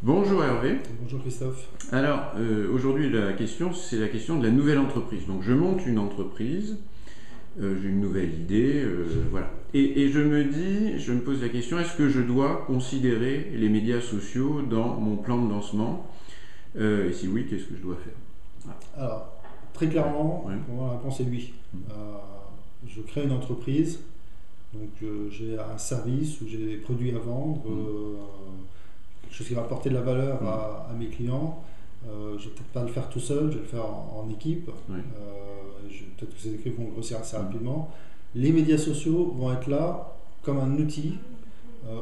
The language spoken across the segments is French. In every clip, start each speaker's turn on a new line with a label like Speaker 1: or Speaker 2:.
Speaker 1: Bonjour Hervé.
Speaker 2: Bonjour Christophe.
Speaker 1: Alors aujourd'hui la question c'est la question de la nouvelle entreprise. Donc je monte une entreprise, j'ai une nouvelle idée, voilà. Et je me pose la question, est-ce que je dois considérer les médias sociaux dans mon plan de lancement? Et si oui, qu'est-ce que je dois faire?
Speaker 2: Voilà. Alors très clairement, pour moi la réponse est oui. Je crée une entreprise, donc j'ai un service ou j'ai des produits à vendre. Quelque chose qui va apporter de la valeur à mes clients. Je ne vais peut-être pas le faire tout seul, je vais le faire en équipe. Peut-être que ces équipes vont grossir assez rapidement. Les médias sociaux vont être là comme un outil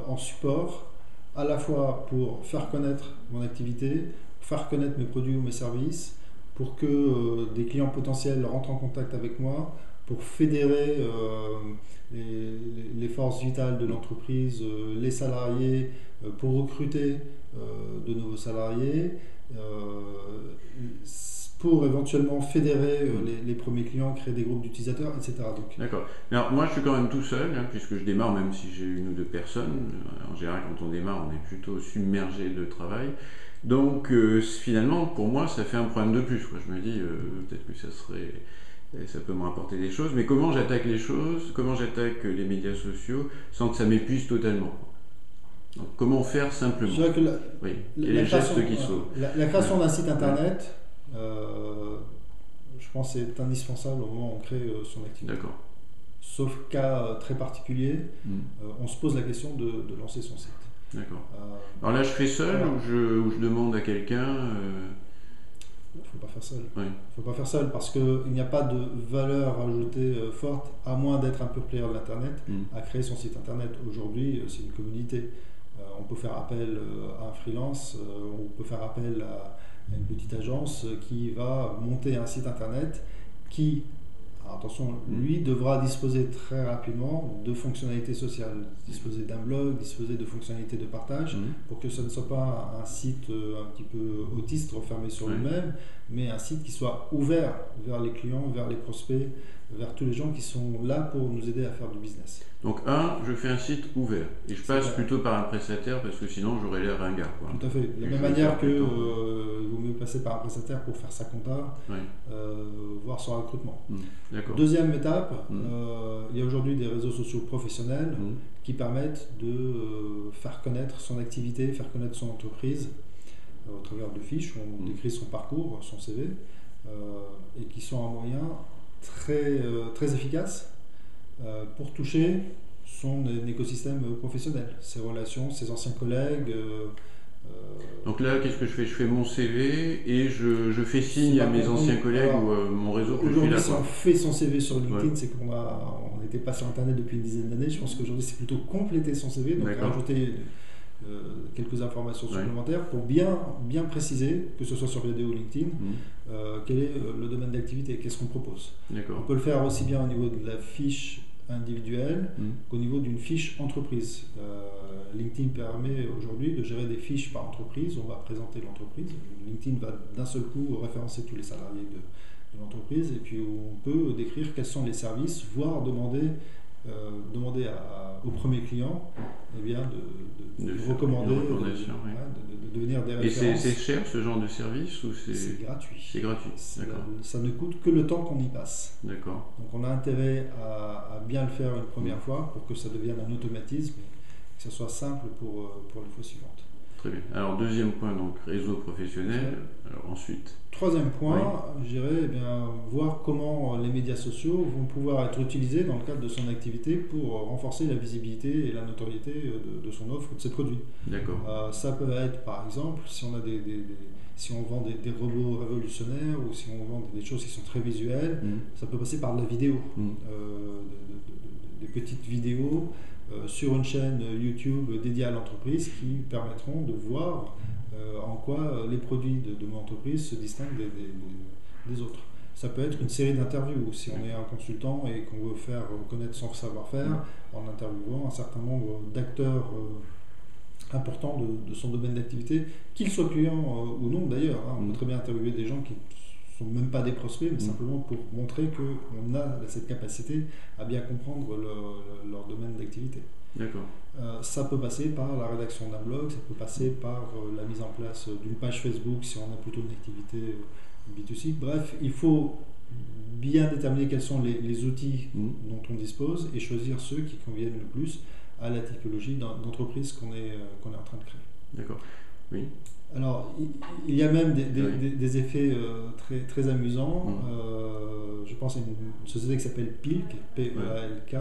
Speaker 2: en support, à la fois pour faire connaître mon activité, faire connaître mes produits ou mes services, pour que des clients potentiels rentrent en contact avec moi, pour fédérer les forces vitales de l'entreprise, les salariés, pour recruter de nouveaux salariés, pour éventuellement fédérer les premiers clients, créer des groupes d'utilisateurs, etc.
Speaker 1: D'accord. Alors moi je suis quand même tout seul, puisque je démarre, même si j'ai une ou deux personnes. En général quand on démarre on est plutôt submergé de travail. Donc finalement pour moi ça fait un problème de plus, quoi. Je me dis peut-être que ça peut me rapporter des choses, mais comment j'attaque les choses, comment j'attaque les médias sociaux sans que ça m'épuise totalement? Donc, comment faire simplement? Quel est le geste qui sauve?
Speaker 2: La création d'un site internet, je pense, est indispensable au moment où on crée son activité.
Speaker 1: D'accord.
Speaker 2: Sauf cas très particulier, on se pose la question de lancer son site.
Speaker 1: D'accord. Alors là, je fais seul ou je demande à quelqu'un
Speaker 2: Il ne faut pas faire seul.
Speaker 1: Oui.
Speaker 2: Il ne faut pas faire seul parce qu'il n'y a pas de valeur ajoutée forte, à moins d'être un pur player de l'Internet, à créer son site Internet. Aujourd'hui, c'est une communauté. On peut faire appel à un freelance, on peut faire appel à une petite agence qui va monter un site Internet qui, alors attention, lui devra disposer très rapidement de fonctionnalités sociales, disposer d'un blog, disposer de fonctionnalités de partage, pour que ce ne soit pas un site un petit peu autiste, refermé sur lui-même, mais un site qui soit ouvert vers les clients, vers les prospects, vers tous les gens qui sont là pour nous aider à faire du business.
Speaker 1: Donc je fais un site ouvert et je passe plutôt par un prestataire parce que sinon j'aurais l'air ringard, quoi.
Speaker 2: Tout à fait. De la même manière que il vaut mieux passer par un prestataire pour faire sa compta, voir son recrutement. Deuxième étape, il y a aujourd'hui des réseaux sociaux professionnels qui permettent de faire connaître son activité, faire connaître son entreprise au travers de fiches où on décrit son parcours, son CV, et qui sont un moyen très efficace pour toucher son écosystème professionnel, ses relations, ses anciens collègues.
Speaker 1: Donc là, qu'est-ce que je fais? Je fais mon CV et je fais signe à mes anciens collègues ou mon réseau que je suis là.
Speaker 2: Aujourd'hui, si on fait son CV sur LinkedIn, c'est qu'on n'était pas sur Internet depuis une dizaine d'années. Je pense qu'aujourd'hui, c'est plutôt compléter son CV, donc rajouter quelques informations supplémentaires pour bien préciser, que ce soit sur vidéo ou LinkedIn, quel est le domaine d'activité, qu'est-ce qu'on propose. On peut le faire aussi bien au niveau de la fiche individuelle qu'au niveau d'une fiche entreprise. LinkedIn permet aujourd'hui de gérer des fiches par entreprise. On va présenter l'entreprise. LinkedIn va d'un seul coup référencer tous les salariés de l'entreprise et puis on peut décrire quels sont les services, voire demander au premier client de recommander, de devenir des références.
Speaker 1: Et c'est cher ce genre de service ou c'est
Speaker 2: gratuit?
Speaker 1: C'est gratuit, d'accord.
Speaker 2: Ça ne coûte que le temps qu'on y passe.
Speaker 1: D'accord.
Speaker 2: Donc on a intérêt à bien le faire une première fois pour que ça devienne un automatisme, que ça soit simple pour les fois suivantes.
Speaker 1: Très bien. Alors deuxième point, donc réseau professionnel. Alors ensuite.
Speaker 2: Troisième point, je dirais voir comment les médias sociaux vont pouvoir être utilisés dans le cadre de son activité pour renforcer la visibilité et la notoriété de son offre ou de ses produits.
Speaker 1: D'accord.
Speaker 2: Ça peut être par exemple si on a si on vend des robots révolutionnaires ou si on vend des choses qui sont très visuelles, ça peut passer par de la vidéo, des petites vidéos sur une chaîne YouTube dédiée à l'entreprise qui permettront de voir en quoi les produits de mon entreprise se distinguent des autres. Ça peut être une série d'interviews, si on est un consultant et qu'on veut faire connaître son savoir-faire en interviewant un certain nombre d'acteurs importants de son domaine d'activité, qu'ils soient clients ou non d'ailleurs. On peut très bien interviewer des gens qui ne sont même pas des prospects, mais simplement pour montrer qu'on a cette capacité à bien comprendre leur domaine d'activité.
Speaker 1: D'accord.
Speaker 2: Ça peut passer par la rédaction d'un blog, ça peut passer par la mise en place d'une page Facebook si on a plutôt une activité B2C. Bref, il faut bien déterminer quels sont les outils dont on dispose et choisir ceux qui conviennent le plus à la typologie d'entreprise qu'on est en train de créer.
Speaker 1: D'accord, oui.
Speaker 2: Alors, il y a même des effets très, très amusants. Je pense à une société qui s'appelle PILK, P-E-A-L-K,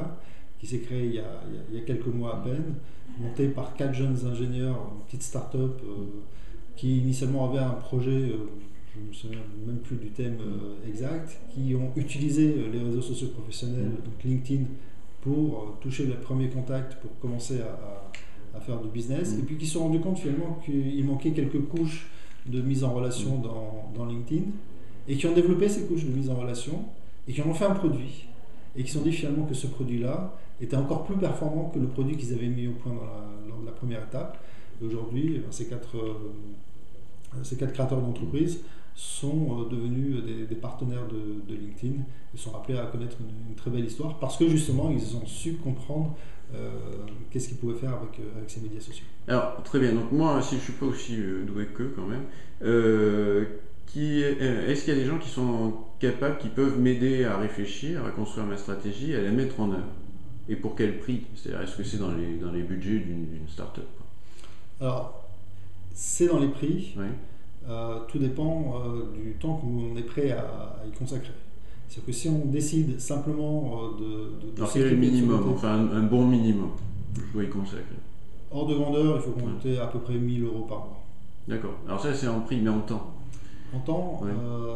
Speaker 2: qui s'est créée il y a quelques mois à peine, montée par 4 jeunes ingénieurs, une petite start-up qui initialement avait un projet, je ne me souviens même plus du thème exact, qui ont utilisé les réseaux sociaux professionnels, donc LinkedIn, pour toucher les premiers contacts, pour commencer à faire du business, et puis qui se sont rendus compte finalement qu'il manquait quelques couches de mise en relation dans LinkedIn, et qui ont développé ces couches de mise en relation, et qui en ont fait un produit, et qui se sont dit finalement que ce produit-là était encore plus performant que le produit qu'ils avaient mis au point lors de la première étape. Et aujourd'hui, ces quatre créateurs d'entreprise sont devenus des partenaires de LinkedIn et sont appelés à connaître une très belle histoire parce que justement ils ont su comprendre qu'est-ce qu'ils pouvaient faire avec ces médias sociaux.
Speaker 1: Alors très bien, donc moi si je ne suis pas aussi doué qu'eux quand même, est-ce qu'il y a des gens qui sont capables, qui peuvent m'aider à réfléchir, à construire ma stratégie, à la mettre en œuvre? Et pour quel prix? C'est-à-dire, est-ce que c'est dans les budgets d'une start-up?
Speaker 2: Alors, c'est dans les prix.
Speaker 1: Oui.
Speaker 2: Tout dépend du temps qu'on est prêt à y consacrer. C'est-à-dire que si on décide simplement de
Speaker 1: alors quel est le minimum, enfin un bon minimum que je dois y consacrer?
Speaker 2: Hors de grandeur, il faut compter à peu près 1 000 € par mois.
Speaker 1: D'accord. Alors ça c'est en prix, mais en temps?
Speaker 2: En temps,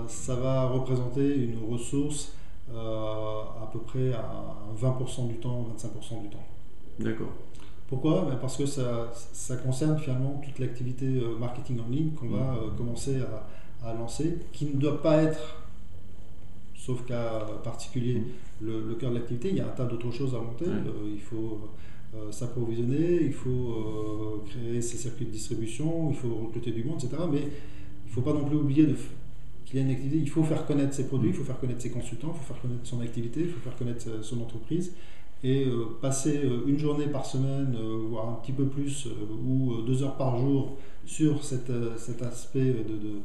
Speaker 2: ça va représenter une ressource à peu près à 20% du temps, 25% du temps.
Speaker 1: D'accord.
Speaker 2: Pourquoi? Parce que ça concerne finalement toute l'activité marketing en ligne qu'on va commencer à lancer, qui ne doit pas être, sauf cas particulier, le cœur de l'activité. Il y a un tas d'autres choses à monter. Il faut s'approvisionner, il faut créer ses circuits de distribution, il faut recruter du monde, etc. Mais il ne faut pas non plus oublier qu'il y a une activité. Il faut faire connaître ses produits, il faut faire connaître ses consultants, il faut faire connaître son activité, il faut faire connaître son entreprise. Et passer une journée par semaine, voire un petit peu plus, ou 2 heures par jour sur cet aspect de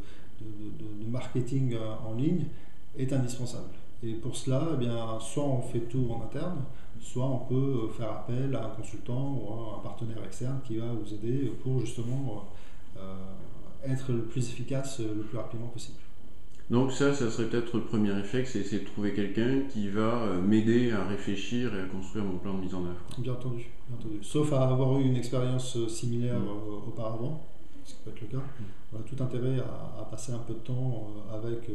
Speaker 2: marketing en ligne est indispensable. Et pour cela, eh bien, soit on fait tout en interne, soit on peut faire appel à un consultant ou à un partenaire externe qui va vous aider pour justement être le plus efficace le plus rapidement possible.
Speaker 1: Donc ça serait peut-être le premier réflexe, c'est de trouver quelqu'un qui va m'aider à réfléchir et à construire mon plan de mise en œuvre.
Speaker 2: Bien entendu. Sauf à avoir eu une expérience similaire auparavant, ce qui peut être le cas. On a tout intérêt à passer un peu de temps avec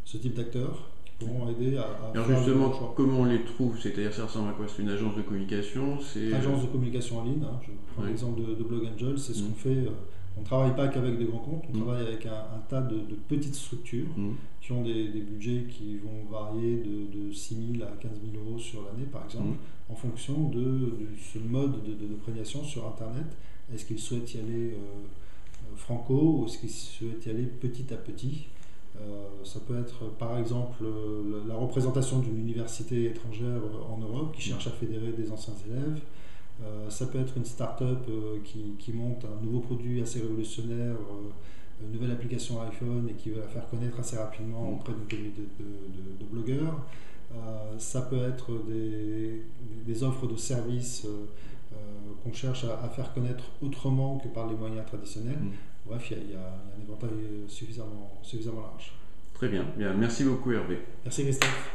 Speaker 2: ce type d'acteurs qui pourront aider à
Speaker 1: alors
Speaker 2: faire
Speaker 1: justement,
Speaker 2: le choix.
Speaker 1: Comment on les trouve? C'est-à-dire ça ressemble à quoi? C'est une agence de communication?
Speaker 2: Agence de communication en ligne, je prends l'exemple de Blog Angel, c'est ce qu'on fait. On ne travaille pas qu'avec des grands comptes, on travaille avec un tas de petites structures qui ont des budgets qui vont varier de 6 000 à 15 000 € sur l'année, par exemple, en fonction de ce mode de prédiation sur Internet. Est-ce qu'ils souhaitent y aller franco ou est-ce qu'ils souhaitent y aller petit à petit? Ça peut être, par exemple, la représentation d'une université étrangère en Europe qui cherche à fédérer des anciens élèves. Ça peut être une start-up qui monte un nouveau produit assez révolutionnaire, une nouvelle application iPhone et qui va la faire connaître assez rapidement auprès d'une communauté de blogueurs. Ça peut être des offres de services qu'on cherche à faire connaître autrement que par les moyens traditionnels. Bref, il y a un éventail suffisamment large.
Speaker 1: Très bien. Merci beaucoup Hervé.
Speaker 2: Merci Christophe.